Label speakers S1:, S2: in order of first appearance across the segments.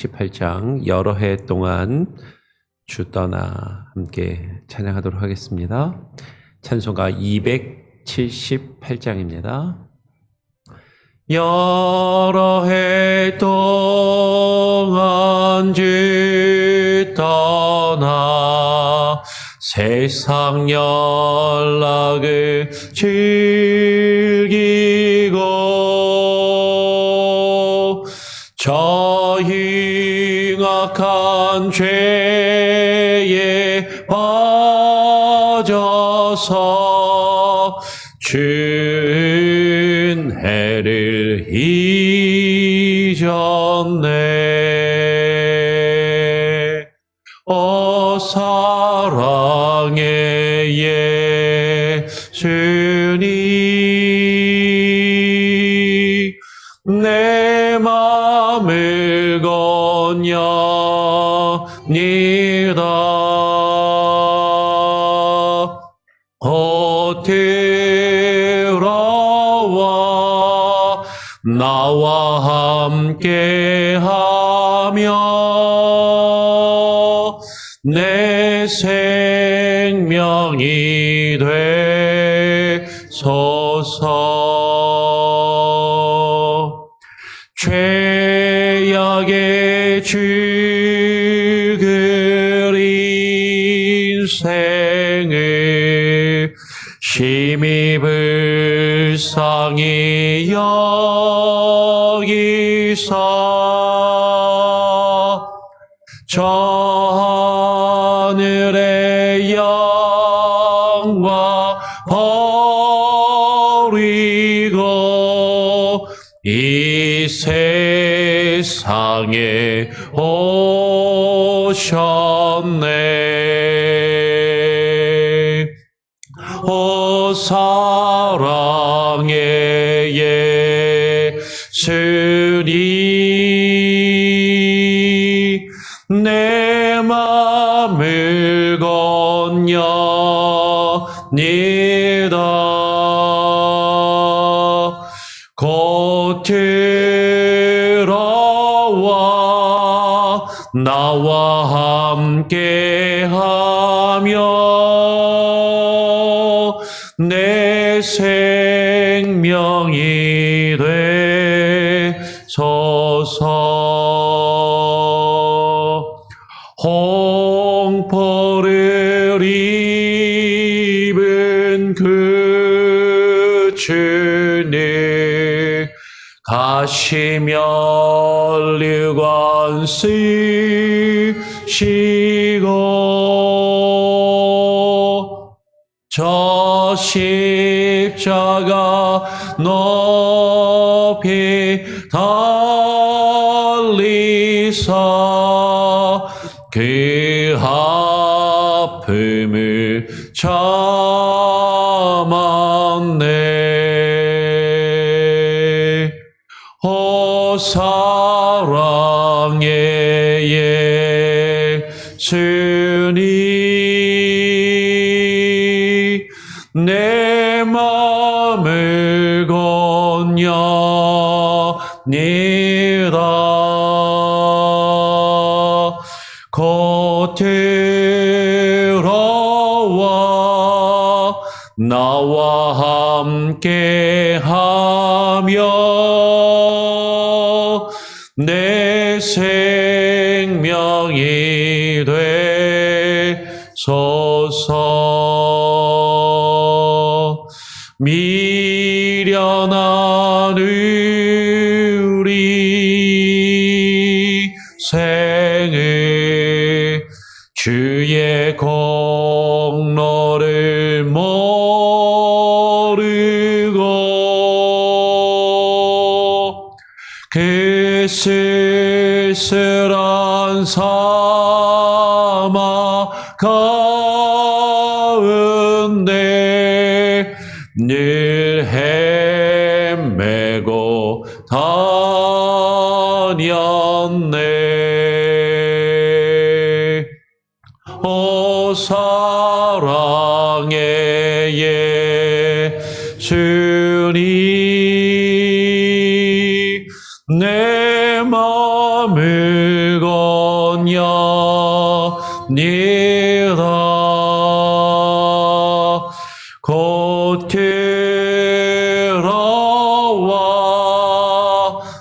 S1: 18장 여러 해 동안 주 떠나 함께 찬양하도록 하겠습니다. 찬송가 278장입니다. 여러 해 동안 주 떠나 세상 연락을 즐기고 저 흉악한 죄에 빠져서 준 해를 잊었네. 사랑의 예수님, 내 맘을 건너니다. 들어와 나와 함께하며 내 생명이 되소서. 죄악의 죽을 인생을 심히 불쌍히 여기사 저 하늘의 영광 버리고 이 세상에 오셨네. 오 사랑의 예수님, 내 맘을 건너니다. 곧 들어와 나와 함께하며 내 생명이 되소서. 홍포를 입은 그 주님, 가시면류관 쓰시고 저 십자가 높이 달리사 그 아픔을 참았네. 오 사랑의 예수님, 내 맘을 건너니다. 곧 들어와 나와 함께하며 내 생명이 되소서. 미련한 우리 생을 주의 공로를 모르고 그 쓸쓸한 사막 가운데 늘 헤매고 다녔네. 오 사랑의 예수님, 내 맘을 곧 들어와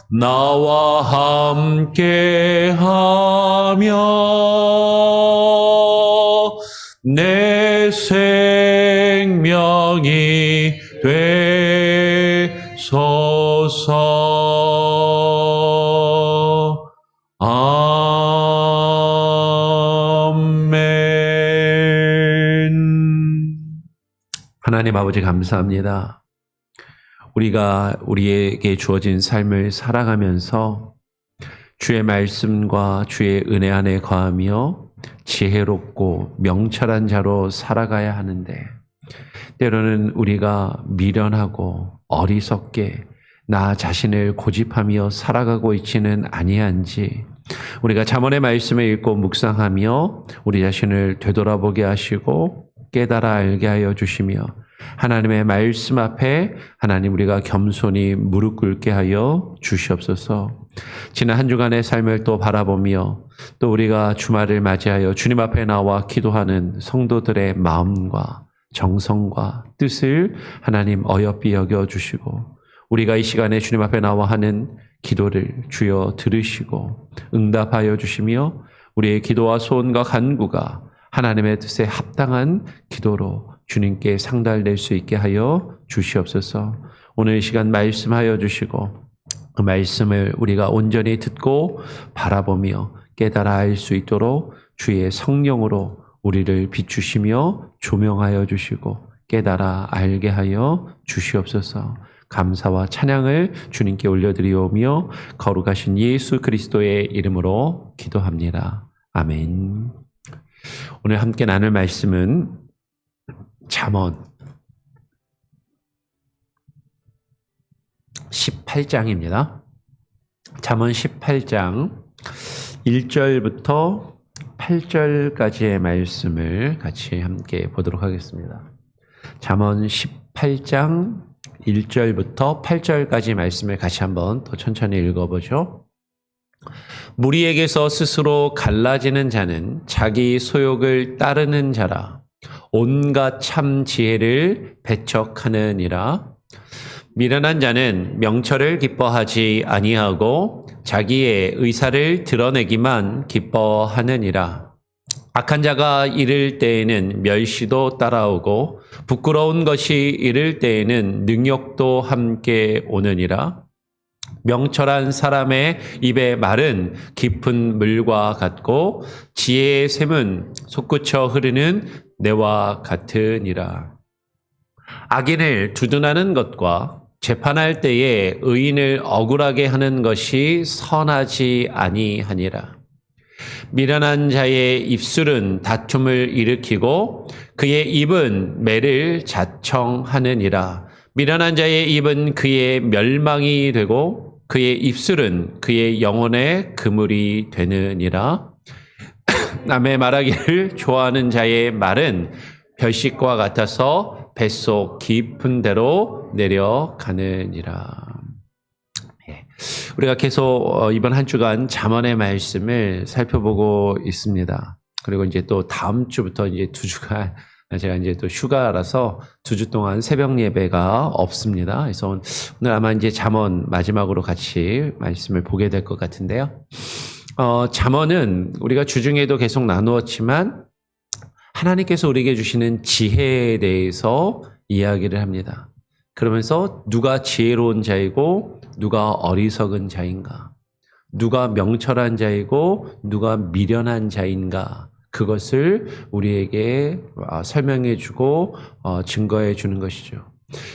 S1: 나와 함께하며 내 생명이 되소서. 아멘. 하나님 아버지 감사합니다. 우리가 우리에게 주어진 삶을 살아가면서 주의 말씀과 주의 은혜 안에 거하며 지혜롭고 명철한 자로 살아가야 하는데 때로는 우리가 미련하고 어리석게 나 자신을 고집하며 살아가고 있지는 아니한지 우리가 잠언의 말씀을 읽고 묵상하며 우리 자신을 되돌아보게 하시고 깨달아 알게 하여 주시며 하나님의 말씀 앞에 하나님 우리가 겸손히 무릎 꿇게 하여 주시옵소서. 지난 한 주간의 삶을 또 바라보며 또 우리가 주말을 맞이하여 주님 앞에 나와 기도하는 성도들의 마음과 정성과 뜻을 하나님 어여삐 여겨주시고 우리가 이 시간에 주님 앞에 나와 하는 기도를 주여 들으시고 응답하여 주시며 우리의 기도와 소원과 간구가 하나님의 뜻에 합당한 기도로 주님께 상달될 수 있게 하여 주시옵소서. 오늘 이 시간 말씀하여 주시고 그 말씀을 우리가 온전히 듣고 바라보며 깨달아 알 수 있도록 주의 성령으로 우리를 비추시며 조명하여 주시고 깨달아 알게 하여 주시옵소서. 감사와 찬양을 주님께 올려드리오며 거룩하신 예수 그리스도의 이름으로 기도합니다. 아멘. 오늘 함께 나눌 말씀은 잠언 18장입니다. 잠언 18장 1절부터 8절까지의 말씀을 같이 함께 보도록 하겠습니다. 잠언 18장 1절부터 8절까지 말씀을 같이 한번 더 천천히 읽어보죠. 무리에게서 스스로 갈라지는 자는 자기 소욕을 따르는 자라. 온갖 참 지혜를 배척하느니라. 미련한 자는 명철을 기뻐하지 아니하고 자기의 의사를 드러내기만 기뻐하느니라. 악한 자가 이를 때에는 멸시도 따라오고 부끄러운 것이 이를 때에는 능욕도 함께 오느니라. 명철한 사람의 입의 말은 깊은 물과 같고 지혜의 샘은 솟구쳐 흐르는 내와 같으니라. 악인을 두둔하는 것과 재판할 때에 의인을 억울하게 하는 것이 선하지 아니하니라. 미련한 자의 입술은 다툼을 일으키고 그의 입은 매를 자청하느니라. 미련한 자의 입은 그의 멸망이 되고 그의 입술은 그의 영혼의 그물이 되느니라. 남의 말하기를 좋아하는 자의 말은 별식과 같아서 뱃속 깊은 데로 내려가느니라. 우리가 계속 이번 한 주간 잠언의 말씀을 살펴보고 있습니다. 그리고 이제 또 다음 주부터 이제 2주간 제가 이제 또 휴가라서 2주 동안 새벽 예배가 없습니다. 그래서 오늘 아마 이제 잠언 마지막으로 같이 말씀을 보게 될 것 같은데요. 잠언은 우리가 주중에도 계속 나누었지만 하나님께서 우리에게 주시는 지혜에 대해서 이야기를 합니다. 그러면서 누가 지혜로운 자이고 누가 어리석은 자인가, 누가 명철한 자이고 누가 미련한 자인가, 그것을 우리에게 설명해 주고 증거해 주는 것이죠.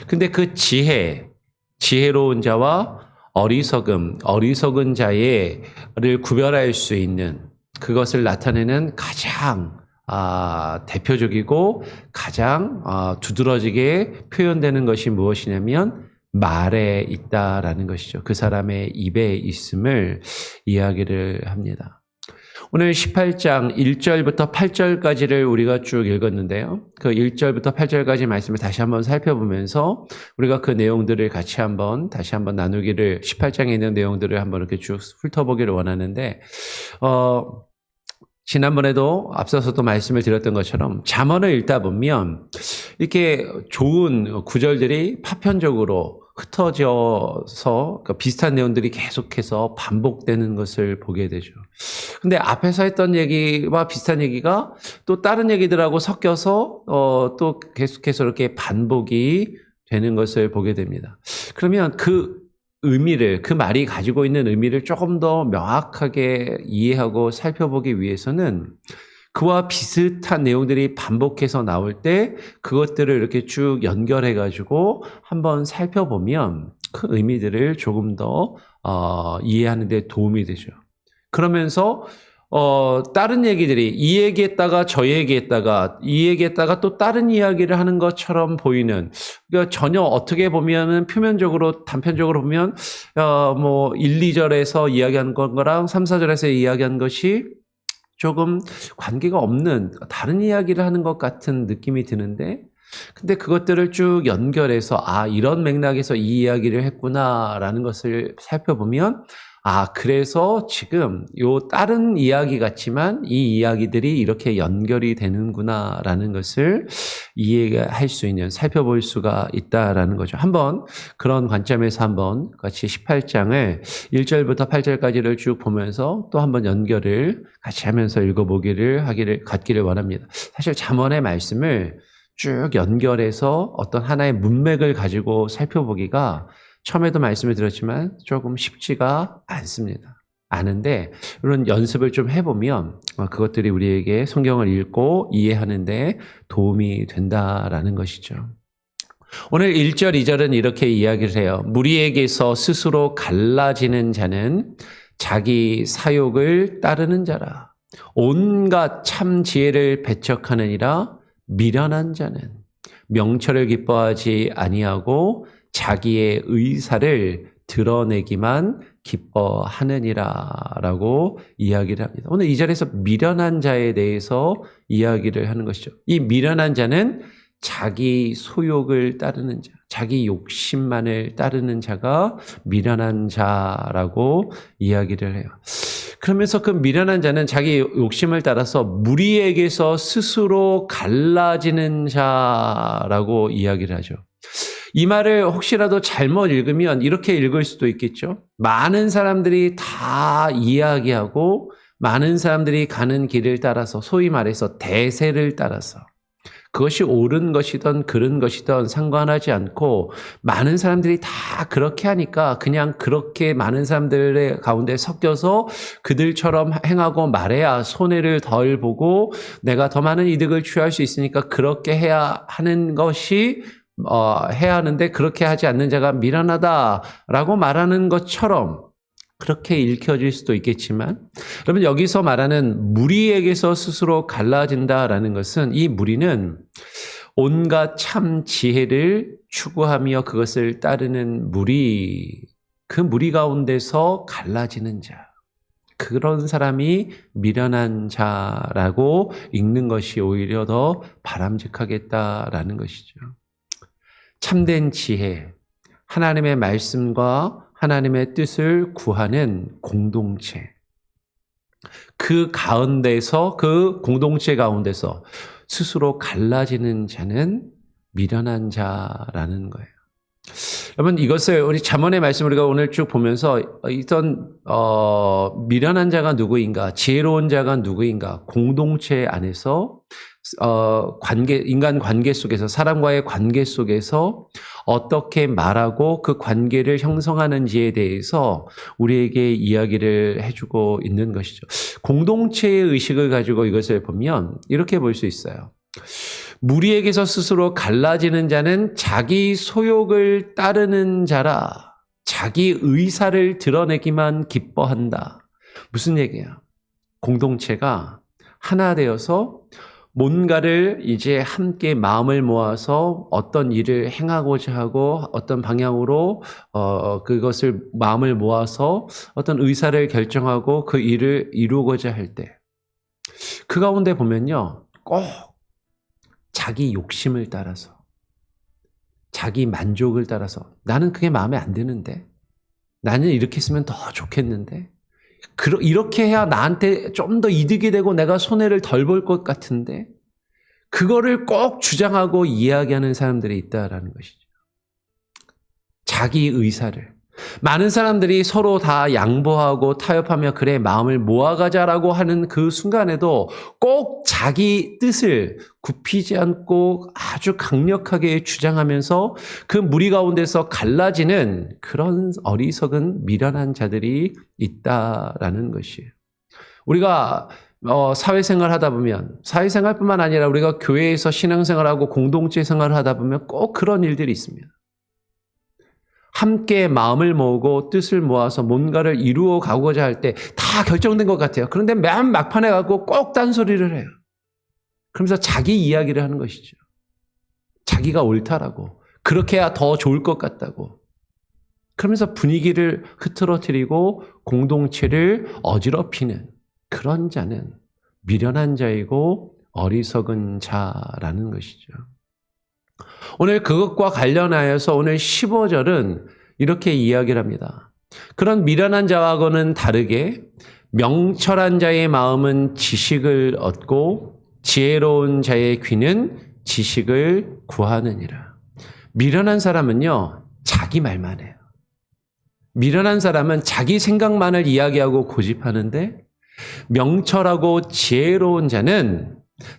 S1: 근데 그 지혜로운 자와 어리석은 자를 구별할 수 있는 그것을 나타내는 가장 대표적이고 가장 두드러지게 표현되는 것이 무엇이냐면 말에 있다라는 것이죠. 그 사람의 입에 있음을 이야기를 합니다. 오늘 18장 1절부터 8절까지를 우리가 쭉 읽었는데요. 그 1절부터 8절까지 말씀을 다시 한번 살펴보면서 우리가 그 내용들을 같이 다시 한번 나누기를, 18장에 있는 내용들을 한번 이렇게 쭉 훑어보기를 원하는데, 지난번에도 앞서서도 말씀을 드렸던 것처럼 잠언을 읽다 보면 이렇게 좋은 구절들이 파편적으로 흩어져서 비슷한 내용들이 계속해서 반복되는 것을 보게 되죠. 근데 앞에서 했던 얘기와 비슷한 얘기가 또 다른 얘기들하고 섞여서 또 계속해서 이렇게 반복이 되는 것을 보게 됩니다. 그러면 그 의미를, 그 말이 가지고 있는 의미를 조금 더 명확하게 이해하고 살펴보기 위해서는 그와 비슷한 내용들이 반복해서 나올 때 그것들을 이렇게 쭉 연결해가지고 한번 살펴보면 그 의미들을 조금 더 이해하는 데 도움이 되죠. 그러면서 다른 얘기들이 이 얘기했다가 저 얘기했다가 이 얘기했다가 또 다른 이야기를 하는 것처럼 보이는, 그러니까 전혀 어떻게 보면은 표면적으로 단편적으로 보면 뭐 1, 2절에서 이야기한 거랑 3, 4절에서 이야기한 것이 조금 관계가 없는 다른 이야기를 하는 것 같은 느낌이 드는데, 근데 그것들을 쭉 연결해서 이런 맥락에서 이 이야기를 했구나라는 것을 살펴보면 그래서 지금 요 다른 이야기 같지만 이 이야기들이 이렇게 연결이 되는구나라는 것을 이해할 수 있는, 살펴볼 수가 있다라는 거죠. 한번 그런 관점에서 한번 같이 18장을 1절부터 8절까지를 쭉 보면서 또 한번 연결을 같이 하면서 읽어보기를 갖기를 원합니다. 사실 잠언의 말씀을 쭉 연결해서 어떤 하나의 문맥을 가지고 살펴보기가 처음에도 말씀을 드렸지만 조금 쉽지가 않습니다. 아는데 이런 연습을 좀 해보면 그것들이 우리에게 성경을 읽고 이해하는데 도움이 된다라는 것이죠. 오늘 1절, 2절은 이렇게 이야기를 해요. 무리에게서 스스로 갈라지는 자는 자기 사욕을 따르는 자라. 온갖 참 지혜를 배척하느니라. 미련한 자는 명철을 기뻐하지 아니하고 자기의 의사를 드러내기만 기뻐하느니라 라고 이야기를 합니다. 오늘 이 절에서 미련한 자에 대해서 이야기를 하는 것이죠. 이 미련한 자는 자기 소욕을 따르는 자, 자기 욕심만을 따르는 자가 미련한 자라고 이야기를 해요. 그러면서 그 미련한 자는 자기 욕심을 따라서 무리에게서 스스로 갈라지는 자라고 이야기를 하죠. 이 말을 혹시라도 잘못 읽으면 이렇게 읽을 수도 있겠죠. 많은 사람들이 다 이야기하고 많은 사람들이 가는 길을 따라서, 소위 말해서 대세를 따라서, 그것이 옳은 것이든 그른 것이든 상관하지 않고 많은 사람들이 다 그렇게 하니까 그냥 그렇게 많은 사람들의 가운데 섞여서 그들처럼 행하고 말해야 손해를 덜 보고 내가 더 많은 이득을 취할 수 있으니까 그렇게 해야 하는 것이 해야 하는데 그렇게 하지 않는 자가 미련하다라고 말하는 것처럼 그렇게 읽혀질 수도 있겠지만, 여러분 여기서 말하는 무리에게서 스스로 갈라진다라는 것은, 이 무리는 온갖 참 지혜를 추구하며 그것을 따르는 무리, 그 무리 가운데서 갈라지는 자, 그런 사람이 미련한 자라고 읽는 것이 오히려 더 바람직하겠다라는 것이죠. 참된 지혜, 하나님의 말씀과 하나님의 뜻을 구하는 공동체, 그 가운데서, 그 공동체 가운데서 스스로 갈라지는 자는 미련한 자라는 거예요. 여러분 이것을 우리 잠언의 말씀 우리가 오늘 쭉 보면서 미련한 자가 누구인가, 지혜로운 자가 누구인가, 공동체 안에서 인간 관계 속에서, 사람과의 관계 속에서 어떻게 말하고 그 관계를 형성하는지에 대해서 우리에게 이야기를 해주고 있는 것이죠. 공동체의 의식을 가지고 이것을 보면 이렇게 볼 수 있어요. 무리에게서 스스로 갈라지는 자는 자기 소욕을 따르는 자라. 자기 의사를 드러내기만 기뻐한다. 무슨 얘기야? 공동체가 하나 되어서 뭔가를 이제 함께 마음을 모아서 어떤 일을 행하고자 하고 어떤 방향으로 그것을 마음을 모아서 어떤 의사를 결정하고 그 일을 이루고자 할 때, 그 가운데 보면요, 꼭 자기 욕심을 따라서, 자기 만족을 따라서, 나는 그게 마음에 안 드는데, 나는 이렇게 했으면 더 좋겠는데, 이렇게 해야 나한테 좀 더 이득이 되고 내가 손해를 덜 볼 것 같은데 그거를 꼭 주장하고 이야기하는 사람들이 있다라는 것이죠. 자기 의사를. 많은 사람들이 서로 다 양보하고 타협하며 그래 마음을 모아가자라고 하는 그 순간에도 꼭 자기 뜻을 굽히지 않고 아주 강력하게 주장하면서 그 무리 가운데서 갈라지는 그런 어리석은 미련한 자들이 있다라는 것이에요. 우리가 사회생활 하다 보면 사회생활뿐만 아니라 우리가 교회에서 신앙생활하고 공동체 생활을 하다 보면 꼭 그런 일들이 있습니다. 함께 마음을 모으고 뜻을 모아서 뭔가를 이루어 가고자 할 때 다 결정된 것 같아요. 그런데 맨 막판에 가고 꼭 딴소리를 해요. 그러면서 자기 이야기를 하는 것이죠. 자기가 옳다라고. 그렇게 해야 더 좋을 것 같다고. 그러면서 분위기를 흐트러뜨리고 공동체를 어지럽히는 그런 자는 미련한 자이고 어리석은 자라는 것이죠. 오늘 그것과 관련하여서 오늘 15절은 이렇게 이야기를 합니다. 그런 미련한 자와는 다르게 명철한 자의 마음은 지식을 얻고 지혜로운 자의 귀는 지식을 구하느니라. 미련한 사람은요, 자기 말만 해요. 미련한 사람은 자기 생각만을 이야기하고 고집하는데 명철하고 지혜로운 자는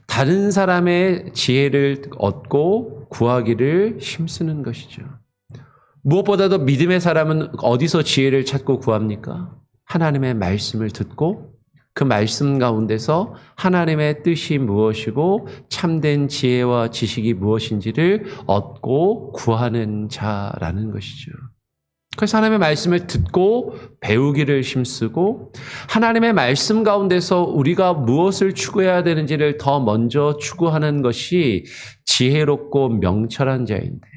S1: 다른 사람의 지혜를 얻고 구하기를 힘쓰는 것이죠. 무엇보다도 믿음의 사람은 어디서 지혜를 찾고 구합니까? 하나님의 말씀을 듣고 그 말씀 가운데서 하나님의 뜻이 무엇이고 참된 지혜와 지식이 무엇인지를 얻고 구하는 자라는 것이죠. 그래서 하나님의 말씀을 듣고 배우기를 힘쓰고 하나님의 말씀 가운데서 우리가 무엇을 추구해야 되는지를 더 먼저 추구하는 것이 지혜롭고 명철한 자인데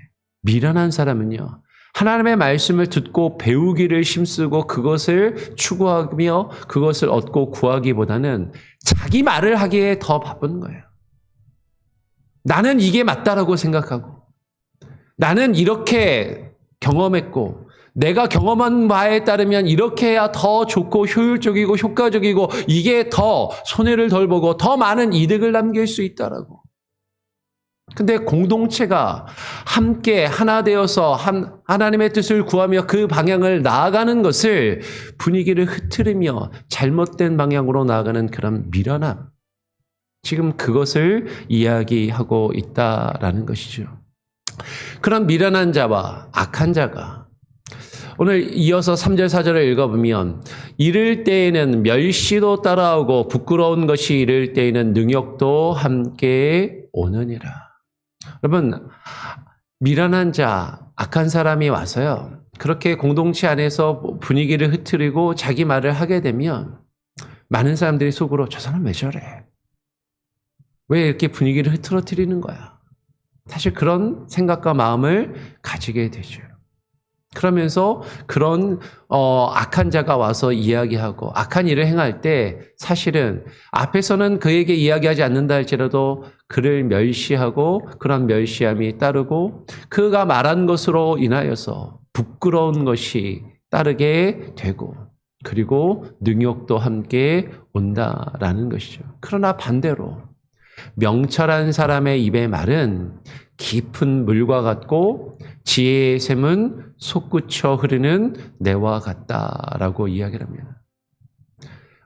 S1: 미련한 사람은요. 하나님의 말씀을 듣고 배우기를 힘쓰고 그것을 추구하며 그것을 얻고 구하기보다는 자기 말을 하기에 더 바쁜 거예요. 나는 이게 맞다라고 생각하고 나는 이렇게 경험했고 내가 경험한 바에 따르면 이렇게 해야 더 좋고 효율적이고 효과적이고 이게 더 손해를 덜 보고 더 많은 이득을 남길 수 있다라고. 근데 공동체가 함께 하나 되어서 하나님의 뜻을 구하며 그 방향을 나아가는 것을 분위기를 흐트리며 잘못된 방향으로 나아가는 그런 미련함. 지금 그것을 이야기하고 있다라는 것이죠. 그런 미련한 자와 악한 자가 오늘 이어서 3절 4절을 읽어보면 이를 때에는 멸시도 따라오고 부끄러운 것이 이를 때에는 능욕도 함께 오느니라. 여러분 미련한 자, 악한 사람이 와서요. 그렇게 공동체 안에서 분위기를 흐트리고 자기 말을 하게 되면 많은 사람들이 속으로 저 사람 왜 저래? 왜 이렇게 분위기를 흐트러뜨리는 거야? 사실 그런 생각과 마음을 가지게 되죠. 그러면서 그런 악한 자가 와서 이야기하고 악한 일을 행할 때 사실은 앞에서는 그에게 이야기하지 않는다 할지라도 그를 멸시하고 그런 멸시함이 따르고 그가 말한 것으로 인하여서 부끄러운 것이 따르게 되고 그리고 능욕도 함께 온다라는 것이죠. 그러나 반대로 명철한 사람의 입의 말은 깊은 물과 같고 지혜의 샘은 솟구쳐 흐르는 내와 같다라고 이야기를 합니다.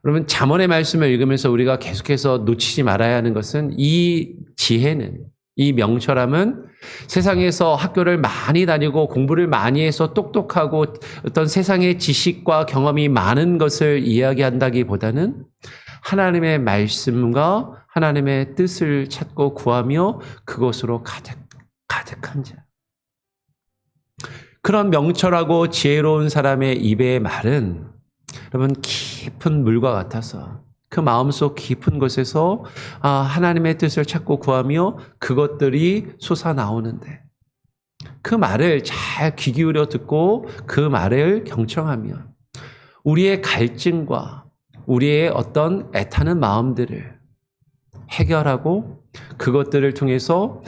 S1: 여러분 잠언의 말씀을 읽으면서 우리가 계속해서 놓치지 말아야 하는 것은 이 지혜는 이 명철함은 세상에서 학교를 많이 다니고 공부를 많이 해서 똑똑하고 어떤 세상의 지식과 경험이 많은 것을 이야기한다기보다는 하나님의 말씀과 하나님의 뜻을 찾고 구하며 그것으로 가득한 자. 그런 명철하고 지혜로운 사람의 입의 말은 여러분 깊은 물과 같아서 그 마음속 깊은 곳에서 하나님의 뜻을 찾고 구하며 그것들이 솟아나오는데 그 말을 잘 귀 기울여 듣고 그 말을 경청하며 우리의 갈증과 우리의 어떤 애타는 마음들을 해결하고 그것들을 통해서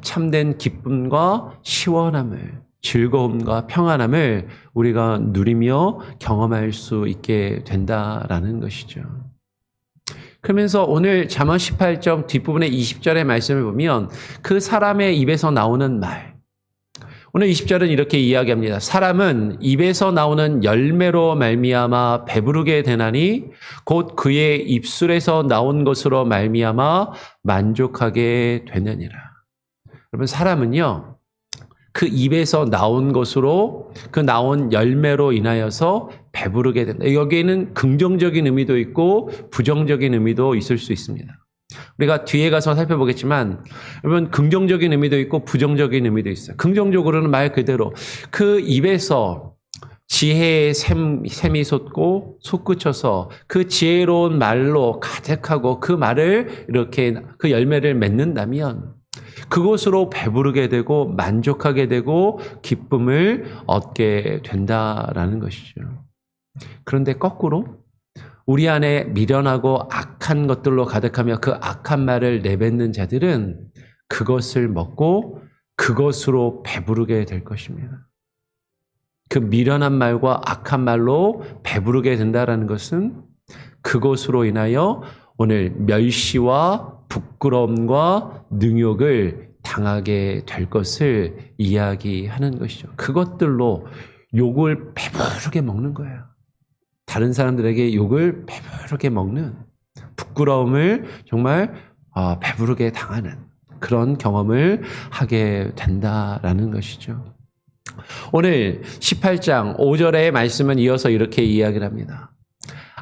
S1: 참된 기쁨과 시원함을 즐거움과 평안함을 우리가 누리며 경험할 수 있게 된다라는 것이죠. 그러면서 오늘 잠언 18장 뒷부분의 20절의 말씀을 보면 그 사람의 입에서 나오는 말, 오늘 20절은 이렇게 이야기합니다. 사람은 입에서 나오는 열매로 말미암아 배부르게 되나니 곧 그의 입술에서 나온 것으로 말미암아 만족하게 되느니라. 여러분, 사람은요, 그 입에서 나온 것으로 그 나온 열매로 인하여서 배부르게 된다. 여기에는 긍정적인 의미도 있고 부정적인 의미도 있을 수 있습니다. 우리가 뒤에 가서 살펴보겠지만 여러분, 긍정적인 의미도 있고 부정적인 의미도 있어요. 긍정적으로는 말 그대로 그 입에서 지혜의 샘이 솟고 솟구쳐서 그 지혜로운 말로 가득하고 그 말을 이렇게 그 열매를 맺는다면 그것으로 배부르게 되고 만족하게 되고 기쁨을 얻게 된다라는 것이죠. 그런데 거꾸로 우리 안에 미련하고 악한 것들로 가득하며 그 악한 말을 내뱉는 자들은 그것을 먹고 그것으로 배부르게 될 것입니다. 그 미련한 말과 악한 말로 배부르게 된다라는 것은 그것으로 인하여 오늘 멸시와 부끄러움과 능욕을 당하게 될 것을 이야기하는 것이죠. 그것들로 욕을 배부르게 먹는 거예요. 다른 사람들에게 욕을 배부르게 먹는, 부끄러움을 정말 배부르게 당하는 그런 경험을 하게 된다라는 것이죠. 오늘 18장 5절의 말씀은 이어서 이렇게 이야기를 합니다.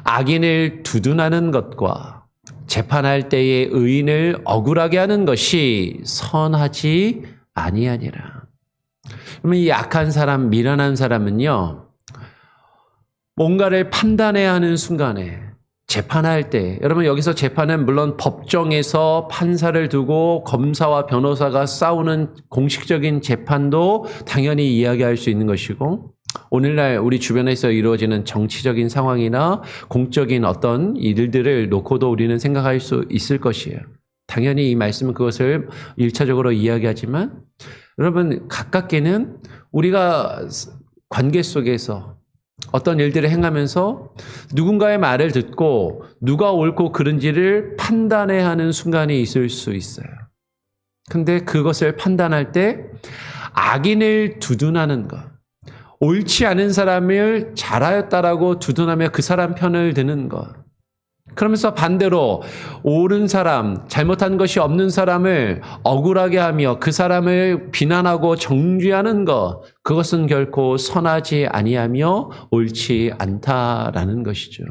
S1: 악인을 두둔하는 것과 재판할 때의 의인을 억울하게 하는 것이 선하지 아니하니라. 그러면 이 악한 사람, 미련한 사람은요, 뭔가를 판단해야 하는 순간에 재판할 때, 여러분 여기서 재판은 물론 법정에서 판사를 두고 검사와 변호사가 싸우는 공식적인 재판도 당연히 이야기할 수 있는 것이고, 오늘날 우리 주변에서 이루어지는 정치적인 상황이나 공적인 어떤 일들을 놓고도 우리는 생각할 수 있을 것이에요. 당연히 이 말씀은 그것을 1차적으로 이야기하지만, 여러분 가깝게는 우리가 관계 속에서 어떤 일들을 행하면서 누군가의 말을 듣고 누가 옳고 그른지를 판단해야 하는 순간이 있을 수 있어요. 근데 그것을 판단할 때 악인을 두둔하는 것, 옳지 않은 사람을 잘하였다라고 두둔하며 그 사람 편을 드는 것, 그러면서 반대로 옳은 사람, 잘못한 것이 없는 사람을 억울하게 하며 그 사람을 비난하고 정죄하는 것, 그것은 결코 선하지 아니하며 옳지 않다라는 것이죠.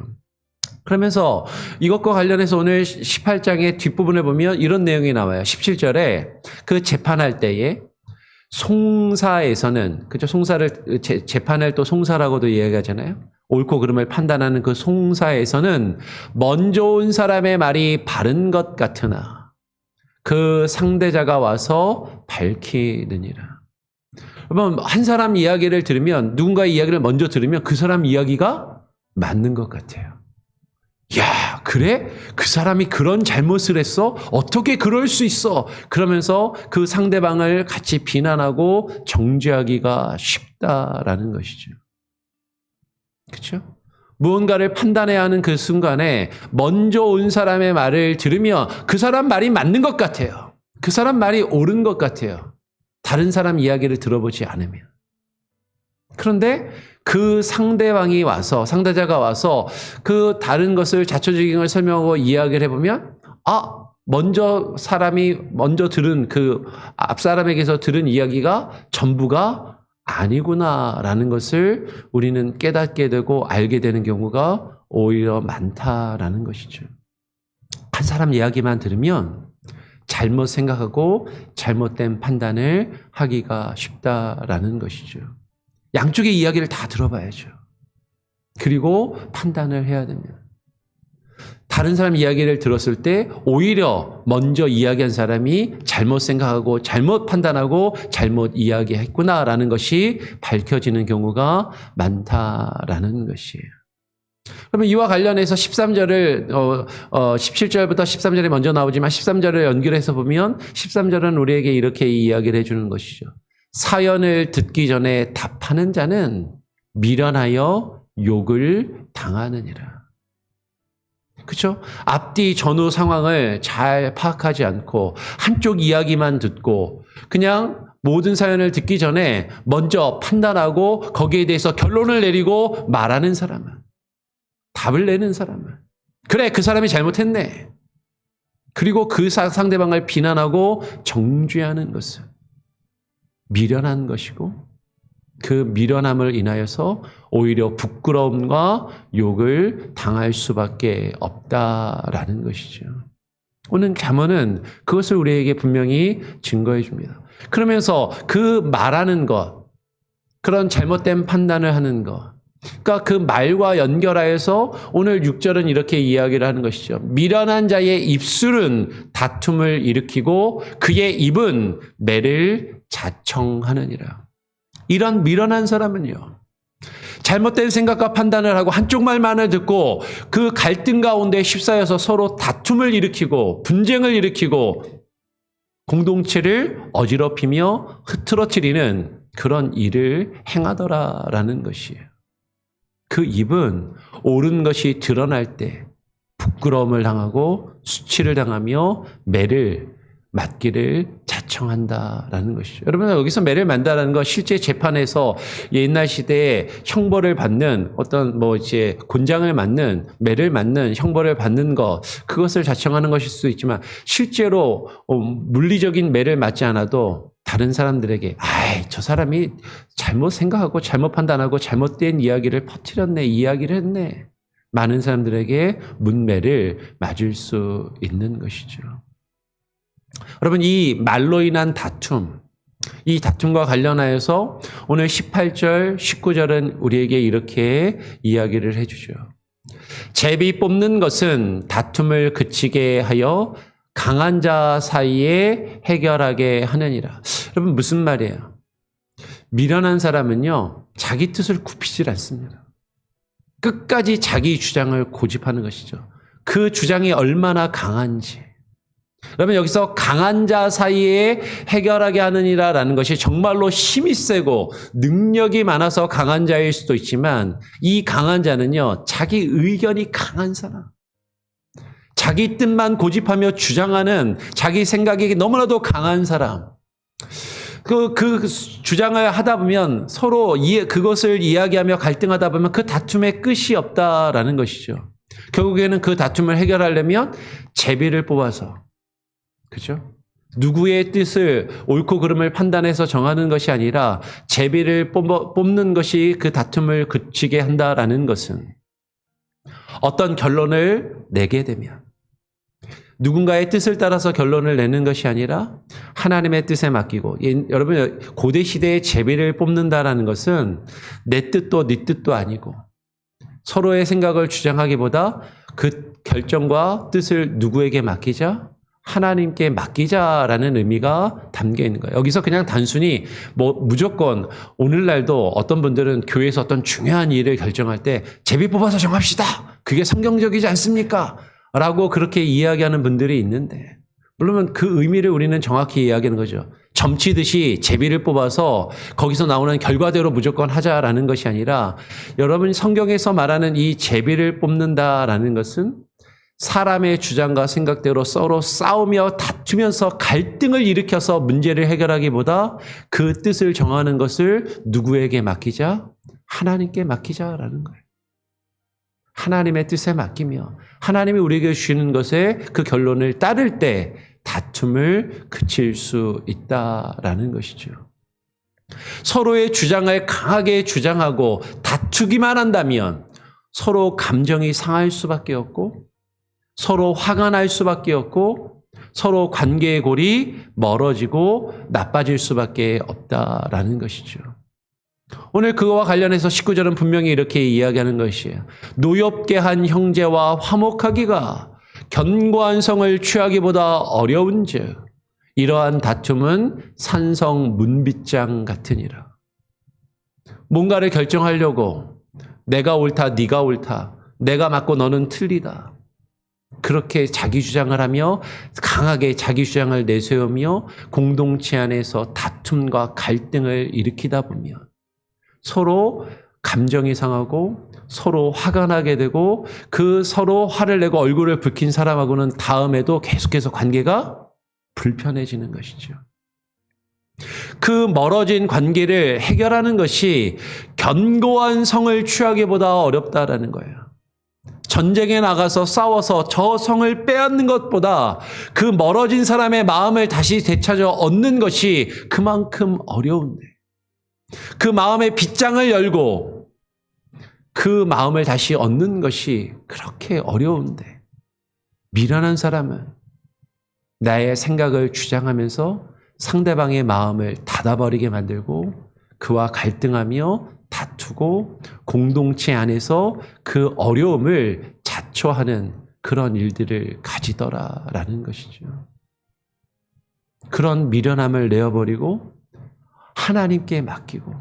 S1: 그러면서 이것과 관련해서 오늘 18장의 뒷부분에 보면 이런 내용이 나와요. 17절에 그 재판할 때에 송사에서는, 그죠? 송사를, 재판을 또 송사라고도 이야기하잖아요. 옳고 그름을 판단하는 그 송사에서는 먼저 온 사람의 말이 바른 것 같으나 그 상대자가 와서 밝히느니라. 여러분, 한 사람 이야기를 들으면, 누군가의 이야기를 먼저 들으면 그 사람 이야기가 맞는 것 같아요. 야, 그래? 그 사람이 그런 잘못을 했어? 어떻게 그럴 수 있어? 그러면서 그 상대방을 같이 비난하고 정죄하기가 쉽다라는 것이죠. 그렇죠? 무언가를 판단해야 하는 그 순간에 먼저 온 사람의 말을 들으면 그 사람 말이 맞는 것 같아요. 그 사람 말이 옳은 것 같아요. 다른 사람 이야기를 들어보지 않으면. 그런데 그 상대방이 와서, 상대자가 와서 그 다른 것을 자초적인 걸 설명하고 이야기를 해보면, 먼저 들은 그 앞 사람에게서 들은 이야기가 전부가 아니구나라는 것을 우리는 깨닫게 되고 알게 되는 경우가 오히려 많다라는 것이죠. 한 사람 이야기만 들으면 잘못 생각하고 잘못된 판단을 하기가 쉽다라는 것이죠. 양쪽의 이야기를 다 들어봐야죠. 그리고 판단을 해야 됩니다. 다른 사람 이야기를 들었을 때 오히려 먼저 이야기한 사람이 잘못 생각하고 잘못 판단하고 잘못 이야기했구나라는 것이 밝혀지는 경우가 많다라는 것이에요. 그러면 이와 관련해서 13절을 17절부터 13절이 먼저 나오지만 13절을 연결해서 보면 13절은 우리에게 이렇게 이야기를 해주는 것이죠. 사연을 듣기 전에 답하는 자는 미련하여 욕을 당하느니라. 그렇죠? 앞뒤 전후 상황을 잘 파악하지 않고 한쪽 이야기만 듣고 그냥 모든 사연을 듣기 전에 먼저 판단하고 거기에 대해서 결론을 내리고 말하는 사람은, 답을 내는 사람은, 그래 그 사람이 잘못했네, 그리고 그 상대방을 비난하고 정죄하는 것은 미련한 것이고, 그 미련함을 인하여서 오히려 부끄러움과 욕을 당할 수밖에 없다라는 것이죠. 오늘 잠언은 그것을 우리에게 분명히 증거해 줍니다. 그러면서 그 말하는 것, 그런 잘못된 판단을 하는 것, 그러니까 그 말과 연결하여서 오늘 6절은 이렇게 이야기를 하는 것이죠. 미련한 자의 입술은 다툼을 일으키고 그의 입은 매를 자청하느니라. 이런 미련한 사람은요, 잘못된 생각과 판단을 하고 한쪽 말만을 듣고 그 갈등 가운데 휩싸여서 서로 다툼을 일으키고 분쟁을 일으키고 공동체를 어지럽히며 흐트러뜨리는 그런 일을 행하더라라는 것이에요. 그 입은 옳은 것이 드러날 때 부끄러움을 당하고 수치를 당하며 매를 맞기를 자청한다라는 것이죠. 여러분, 여기서 매를 만다라는 건 실제 재판에서 옛날 시대에 형벌을 받는 어떤 이제 곤장을 맞는, 매를 맞는 형벌을 받는 것, 그것을 자청하는 것일 수도 있지만 실제로 물리적인 매를 맞지 않아도 다른 사람들에게 저 사람이 잘못 생각하고 잘못 판단하고 잘못된 이야기를 퍼뜨렸네, 이야기를 했네, 많은 사람들에게 문매를 맞을 수 있는 것이죠. 여러분, 이 말로 인한 다툼, 이 다툼과 관련하여서 오늘 18절, 19절은 우리에게 이렇게 이야기를 해주죠. 제비 뽑는 것은 다툼을 그치게 하여 강한 자 사이에 해결하게 하느니라. 여러분, 무슨 말이에요? 미련한 사람은요, 자기 뜻을 굽히질 않습니다. 끝까지 자기 주장을 고집하는 것이죠. 그 주장이 얼마나 강한지. 그러면 여기서 강한 자 사이에 해결하게 하느니라라는 것이 정말로 힘이 세고 능력이 많아서 강한 자일 수도 있지만, 이 강한 자는요, 자기 의견이 강한 사람, 자기 뜻만 고집하며 주장하는, 자기 생각이 너무나도 강한 사람, 그 주장을 하다 보면 서로 그것을 이야기하며 갈등하다 보면 그 다툼의 끝이 없다라는 것이죠. 결국에는 그 다툼을 해결하려면 제비를 뽑아서, 그죠? 누구의 뜻을 옳고 그름을 판단해서 정하는 것이 아니라 제비를 뽑는 것이 그 다툼을 그치게 한다라는 것은, 어떤 결론을 내게 되면 누군가의 뜻을 따라서 결론을 내는 것이 아니라 하나님의 뜻에 맡기고, 여러분, 고대 시대에 제비를 뽑는다라는 것은 내 뜻도 네 뜻도 아니고 서로의 생각을 주장하기보다 그 결정과 뜻을 누구에게 맡기자? 하나님께 맡기자라는 의미가 담겨 있는 거예요. 여기서 그냥 단순히 무조건, 오늘날도 어떤 분들은 교회에서 어떤 중요한 일을 결정할 때 제비 뽑아서 정합시다, 그게 성경적이지 않습니까? 라고 그렇게 이야기하는 분들이 있는데, 물론 그 의미를 우리는 정확히 이야기하는 거죠. 점치듯이 제비를 뽑아서 거기서 나오는 결과대로 무조건 하자라는 것이 아니라, 여러분, 성경에서 말하는 이 제비를 뽑는다라는 것은 사람의 주장과 생각대로 서로 싸우며 다투면서 갈등을 일으켜서 문제를 해결하기보다 그 뜻을 정하는 것을 누구에게 맡기자? 하나님께 맡기자라는 거예요. 하나님의 뜻에 맡기며 하나님이 우리에게 주시는 것에 그 결론을 따를 때 다툼을 그칠 수 있다라는 것이죠. 서로의 주장을 강하게 주장하고 다투기만 한다면 서로 감정이 상할 수밖에 없고, 서로 화가 날 수밖에 없고, 서로 관계의 골이 멀어지고 나빠질 수밖에 없다라는 것이죠. 오늘 그거와 관련해서 19절은 분명히 이렇게 이야기하는 것이에요. 노엽게 한 형제와 화목하기가 견고한 성을 취하기보다 어려운즉 이러한 다툼은 산성 문빗장 같으니라. 뭔가를 결정하려고 내가 옳다, 네가 옳다, 내가 맞고 너는 틀리다, 그렇게 자기 주장을 하며 강하게 자기 주장을 내세우며 공동체 안에서 다툼과 갈등을 일으키다 보면 서로 감정이 상하고 서로 화가 나게 되고 그 서로 화를 내고 얼굴을 붉힌 사람하고는 다음에도 계속해서 관계가 불편해지는 것이죠. 그 멀어진 관계를 해결하는 것이 견고한 성을 취하기보다 어렵다라는 거예요. 전쟁에 나가서 싸워서 저 성을 빼앗는 것보다 그 멀어진 사람의 마음을 다시 되찾아 얻는 것이 그만큼 어려운데, 그 마음의 빗장을 열고 그 마음을 다시 얻는 것이 그렇게 어려운데, 미련한 사람은 나의 생각을 주장하면서 상대방의 마음을 닫아버리게 만들고 그와 갈등하며 다투고 공동체 안에서 그 어려움을 자초하는 그런 일들을 가지더라라는 것이죠. 그런 미련함을 내어버리고 하나님께 맡기고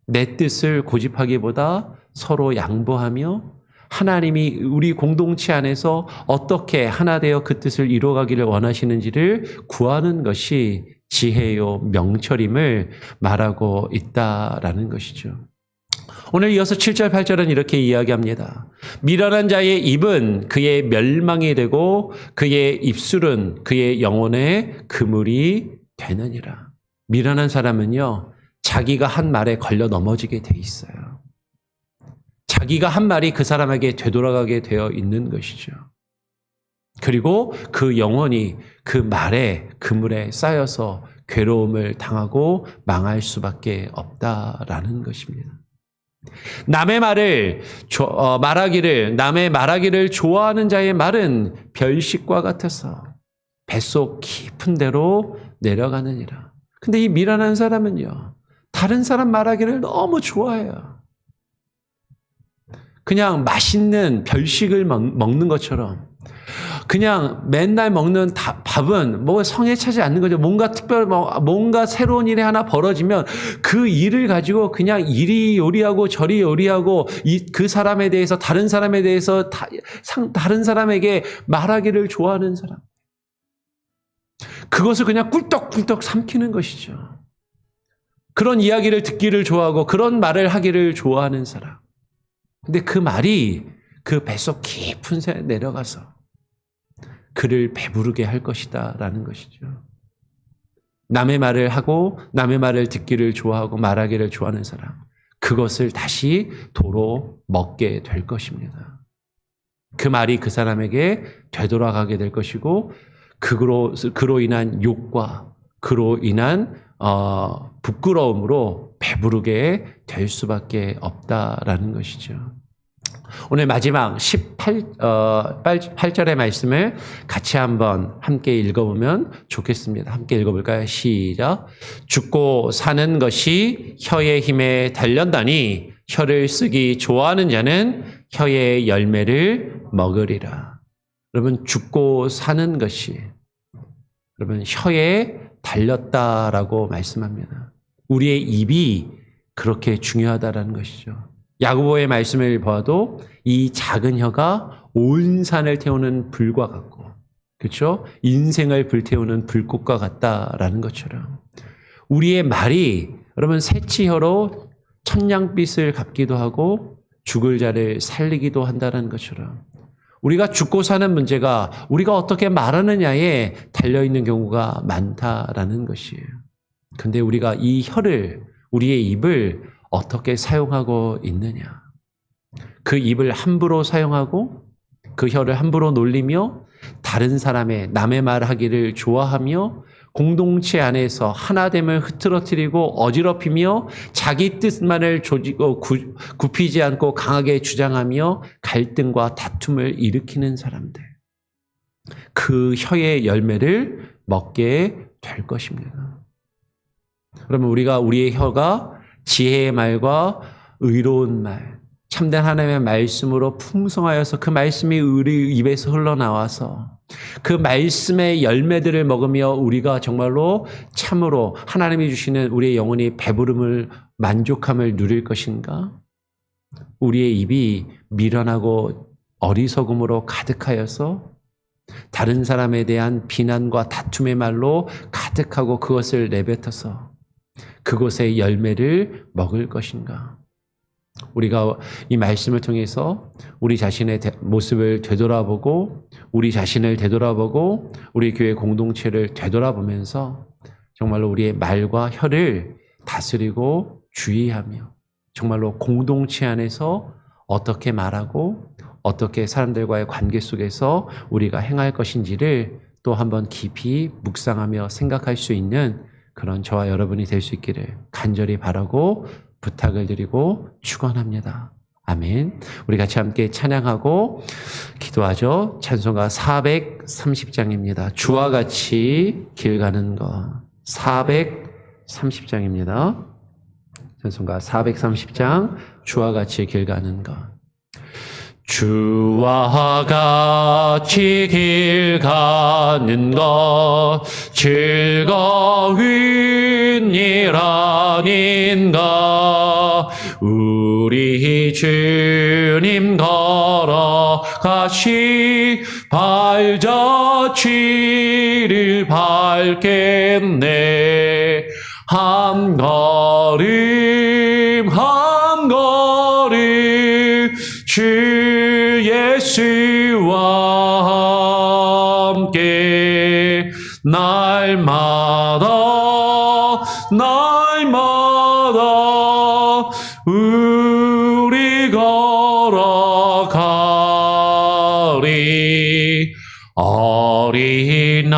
S1: 내 뜻을 고집하기보다 서로 양보하며 하나님이 우리 공동체 안에서 어떻게 하나 되어 그 뜻을 이루어가기를 원하시는지를 구하는 것이 지혜요 명철임을 말하고 있다라는 것이죠. 오늘 이어서 7절 8절은 이렇게 이야기합니다. 미련한 자의 입은 그의 멸망이 되고 그의 입술은 그의 영혼의 그물이 되느니라. 미련한 사람은요, 자기가 한 말에 걸려 넘어지게 돼 있어요. 자기가 한 말이 그 사람에게 되돌아가게 되어 있는 것이죠. 그리고 그 영혼이 그 말에 그물에 쌓여서 괴로움을 당하고 망할 수밖에 없다라는 것입니다. 남의 말하기를 좋아하는 자의 말은 별식과 같아서 뱃속 깊은 데로 내려가느니라. 근데 이 미련한 사람은요, 다른 사람 말하기를 너무 좋아해요. 그냥 맛있는 별식을 먹는 것처럼 그냥 맨날 먹는 밥은 뭐 성에 차지 않는 거죠. 뭔가 새로운 일이 하나 벌어지면 그 일을 가지고 그냥 이리 요리하고 저리 요리하고 그 사람에 대해서 다른 사람에 대해서 다른 사람에게 말하기를 좋아하는 사람. 그것을 그냥 꿀떡꿀떡 삼키는 것이죠. 그런 이야기를 듣기를 좋아하고 그런 말을 하기를 좋아하는 사람. 근데 그 말이 그 뱃속 깊은 새 내려가서 그를 배부르게 할 것이다 라는 것이죠. 남의 말을 하고 남의 말을 듣기를 좋아하고 말하기를 좋아하는 사람, 그것을 다시 도로 먹게 될 것입니다. 그 말이 그 사람에게 되돌아가게 될 것이고 그로 인한 욕과 그로 인한 부끄러움으로 배부르게 될 수밖에 없다라는 것이죠. 오늘 마지막 8절의 말씀을 같이 한번 함께 읽어보면 좋겠습니다. 함께 읽어볼까요? 시작. 죽고 사는 것이 혀의 힘에 달렸다니 혀를 쓰기 좋아하는 자는 혀의 열매를 먹으리라. 여러분, 죽고 사는 것이 여러분 혀에 달렸다라고 말씀합니다. 우리의 입이 그렇게 중요하다라는 것이죠. 야고보의 말씀을 봐도 이 작은 혀가 온 산을 태우는 불과 같고, 그렇죠? 인생을 불태우는 불꽃과 같다라는 것처럼 우리의 말이 여러분 새치혀로 천냥빛을 갚기도 하고 죽을 자를 살리기도 한다는 것처럼 우리가 죽고 사는 문제가 우리가 어떻게 말하느냐에 달려있는 경우가 많다라는 것이에요. 근데 우리가 이 혀를, 우리의 입을 어떻게 사용하고 있느냐. 그 입을 함부로 사용하고 그 혀를 함부로 놀리며 다른 사람의 남의 말하기를 좋아하며 공동체 안에서 하나됨을 흐트러뜨리고 어지럽히며 자기 뜻만을 굽히지 않고 강하게 주장하며 갈등과 다툼을 일으키는 사람들, 그 혀의 열매를 먹게 될 것입니다. 그러면 우리의 혀가 지혜의 말과 의로운 말, 참된 하나님의 말씀으로 풍성하여서 그 말씀이 우리 입에서 흘러나와서 그 말씀의 열매들을 먹으며 우리가 정말로 참으로 하나님이 주시는 우리의 영혼이 배부름을, 만족함을 누릴 것인가? 우리의 입이 미련하고 어리석음으로 가득하여서 다른 사람에 대한 비난과 다툼의 말로 가득하고 그것을 내뱉어서 그곳의 열매를 먹을 것인가? 우리가 이 말씀을 통해서 우리 자신의 모습을 되돌아보고 우리 자신을 되돌아보고 우리 교회 공동체를 되돌아보면서 정말로 우리의 말과 혀를 다스리고 주의하며 정말로 공동체 안에서 어떻게 말하고 어떻게 사람들과의 관계 속에서 우리가 행할 것인지를 또 한번 깊이 묵상하며 생각할 수 있는 그런 저와 여러분이 될 수 있기를 간절히 바라고 부탁을 드리고 축원합니다. 아멘. 우리 같이 함께 찬양하고 기도하죠. 찬송가 430장입니다. 주와 같이 길 가는 것. 430장입니다. 찬송가 430장 주와 같이 길 가는 것. 주와 같이 길 가는 것 즐거운 일 아닌가. 우리 주님 걸어가시 발자취를 밟겠네. 한 걸음 한 걸음 주 예수와 함께 날마다 우리 걸어가리. 어린아이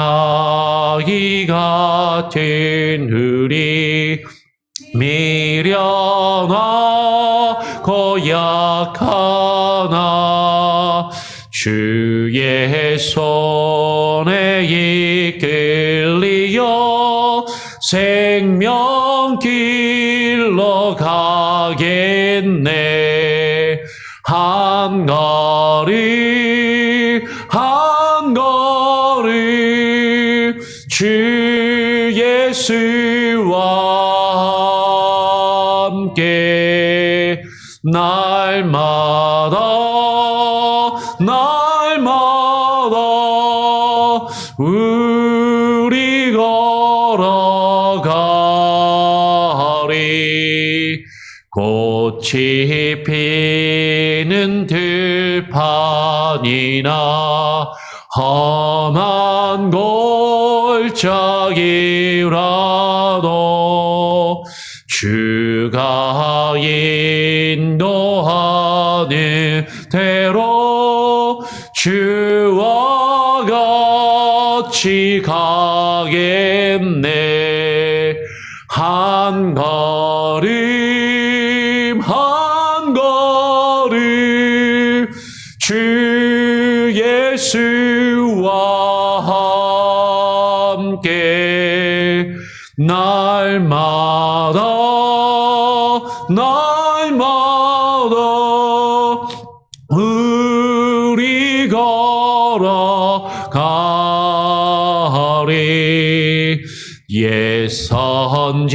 S1: 같은 우리 미련하고 약하나 주의 손에 이끌리어 생명길로 가겠네. 한 걸음 한 걸음 주 예수와 함께 날마다 우리 걸어가리. 꽃이 피는 들판이나 험한 골짜기라도 주가 인도하는 대로 주와 같이 가겠네. 한 걸음 한 걸음 주 예수와 함께 날마다 우리 걸어가리. 옛 선지자의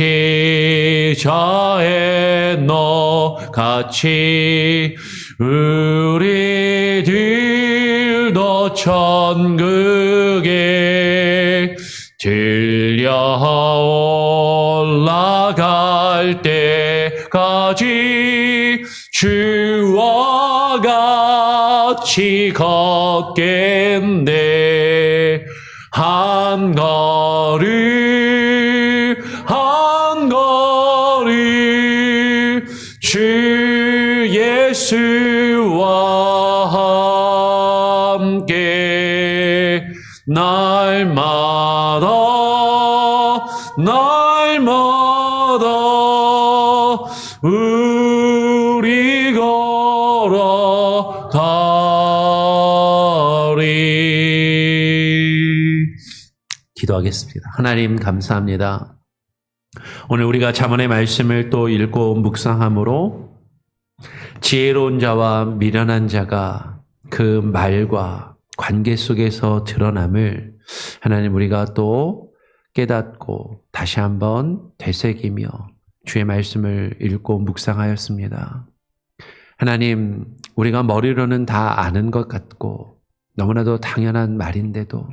S1: 너 같이 우리들도 천국에 들려 올라갈 때까지 주와 같이 걷겠네. 한 걸음 한 걸음 주 예수와 함께 날마다 우리 걸어가리. 기도하겠습니다. 하나님 감사합니다. 오늘 우리가 잠언의 말씀을 또 읽고 묵상함으로 지혜로운 자와 미련한 자가 그 말과 관계 속에서 드러남을 하나님 우리가 또 깨닫고 다시 한번 되새기며 주의 말씀을 읽고 묵상하였습니다. 하나님, 우리가 머리로는 다 아는 것 같고 너무나도 당연한 말인데도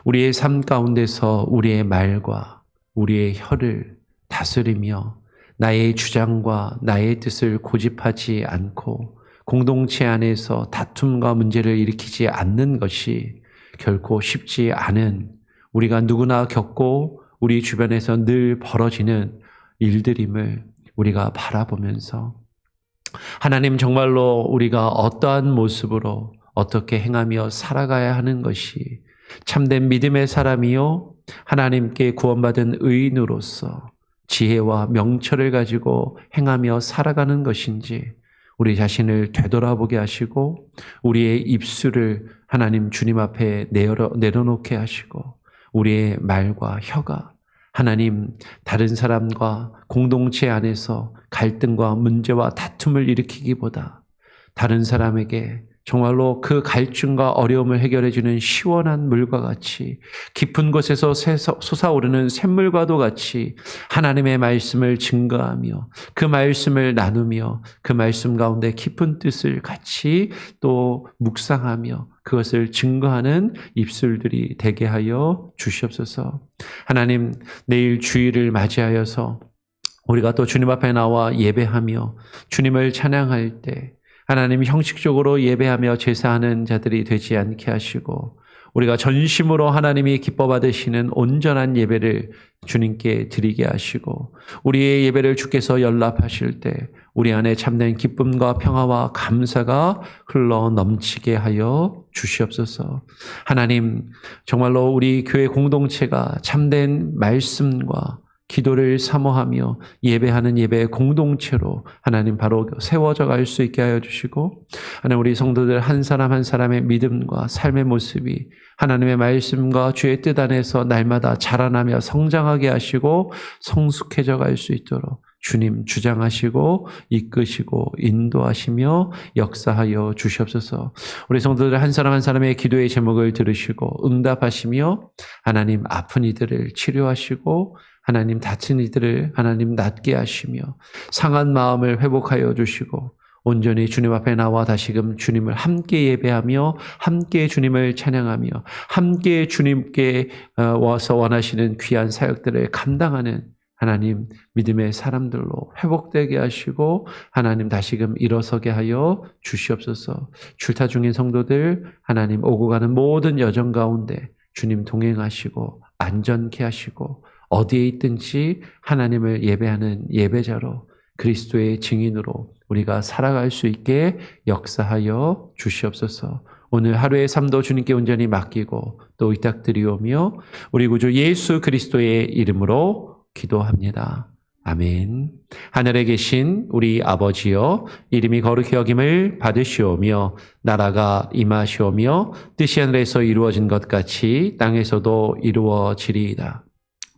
S1: 우리의 삶 가운데서 우리의 말과 우리의 혀를 다스리며 나의 주장과 나의 뜻을 고집하지 않고 공동체 안에서 다툼과 문제를 일으키지 않는 것이 결코 쉽지 않은, 우리가 누구나 겪고 우리 주변에서 늘 벌어지는 일들임을 우리가 바라보면서 하나님, 정말로 우리가 어떠한 모습으로 어떻게 행하며 살아가야 하는 것이 참된 믿음의 사람이요 하나님께 구원받은 의인으로서 지혜와 명철을 가지고 행하며 살아가는 것인지 우리 자신을 되돌아보게 하시고 우리의 입술을 하나님 주님 앞에 내려놓게 하시고 우리의 말과 혀가 하나님 다른 사람과 공동체 안에서 갈등과 문제와 다툼을 일으키기보다 다른 사람에게 정말로 그 갈증과 어려움을 해결해 주는 시원한 물과 같이 깊은 곳에서 솟아오르는 샘물과도 같이 하나님의 말씀을 증거하며 그 말씀을 나누며 그 말씀 가운데 깊은 뜻을 같이 또 묵상하며 그것을 증거하는 입술들이 되게 하여 주시옵소서. 하나님, 내일 주일을 맞이하여서 우리가 또 주님 앞에 나와 예배하며 주님을 찬양할 때 하나님, 형식적으로 예배하며 제사하는 자들이 되지 않게 하시고 우리가 전심으로 하나님이 기뻐 받으시는 온전한 예배를 주님께 드리게 하시고 우리의 예배를 주께서 연락하실 때 우리 안에 참된 기쁨과 평화와 감사가 흘러 넘치게 하여 주시옵소서. 하나님, 정말로 우리 교회 공동체가 참된 말씀과 기도를 사모하며 예배하는 예배의 공동체로 하나님 바로 세워져 갈 수 있게 하여 주시고 하나님, 우리 성도들 한 사람 한 사람의 믿음과 삶의 모습이 하나님의 말씀과 주의 뜻 안에서 날마다 자라나며 성장하게 하시고 성숙해져 갈 수 있도록 주님 주장하시고 이끄시고 인도하시며 역사하여 주시옵소서. 우리 성도들 한 사람 한 사람의 기도의 제목을 들으시고 응답하시며 하나님 아픈 이들을 치료하시고 하나님 다친 이들을 하나님 낫게 하시며 상한 마음을 회복하여 주시고 온전히 주님 앞에 나와 다시금 주님을 함께 예배하며 함께 주님을 찬양하며 함께 주님께 와서 원하시는 귀한 사역들을 감당하는 하나님 믿음의 사람들로 회복되게 하시고 하나님 다시금 일어서게 하여 주시옵소서. 출타 중인 성도들 하나님 오고 가는 모든 여정 가운데 주님 동행하시고 안전케 하시고 어디에 있든지 하나님을 예배하는 예배자로 그리스도의 증인으로 우리가 살아갈 수 있게 역사하여 주시옵소서. 오늘 하루의 삶도 주님께 온전히 맡기고 또 의탁드리오며 우리 구주 예수 그리스도의 이름으로 기도합니다. 아멘. 하늘에 계신 우리 아버지여, 이름이 거룩히 여김을 받으시오며 나라가 임하시오며 뜻이 하늘에서 이루어진 것 같이 땅에서도 이루어지리이다.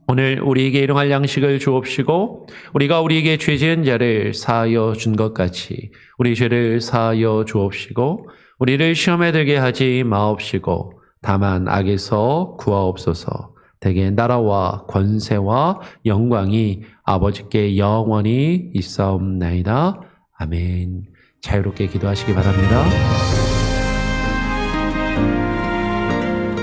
S1: 오늘 우리에게 일용할 양식을 주옵시고 우리가 우리에게 죄 지은 자를 사하여 준 것 같이 우리 죄를 사하여 주옵시고 우리를 시험에 들게 하지 마옵시고 다만 악에서 구하옵소서. 대개 나라와 권세와 영광이 아버지께 영원히 있사옵나이다. 아멘. 자유롭게 기도하시기 바랍니다.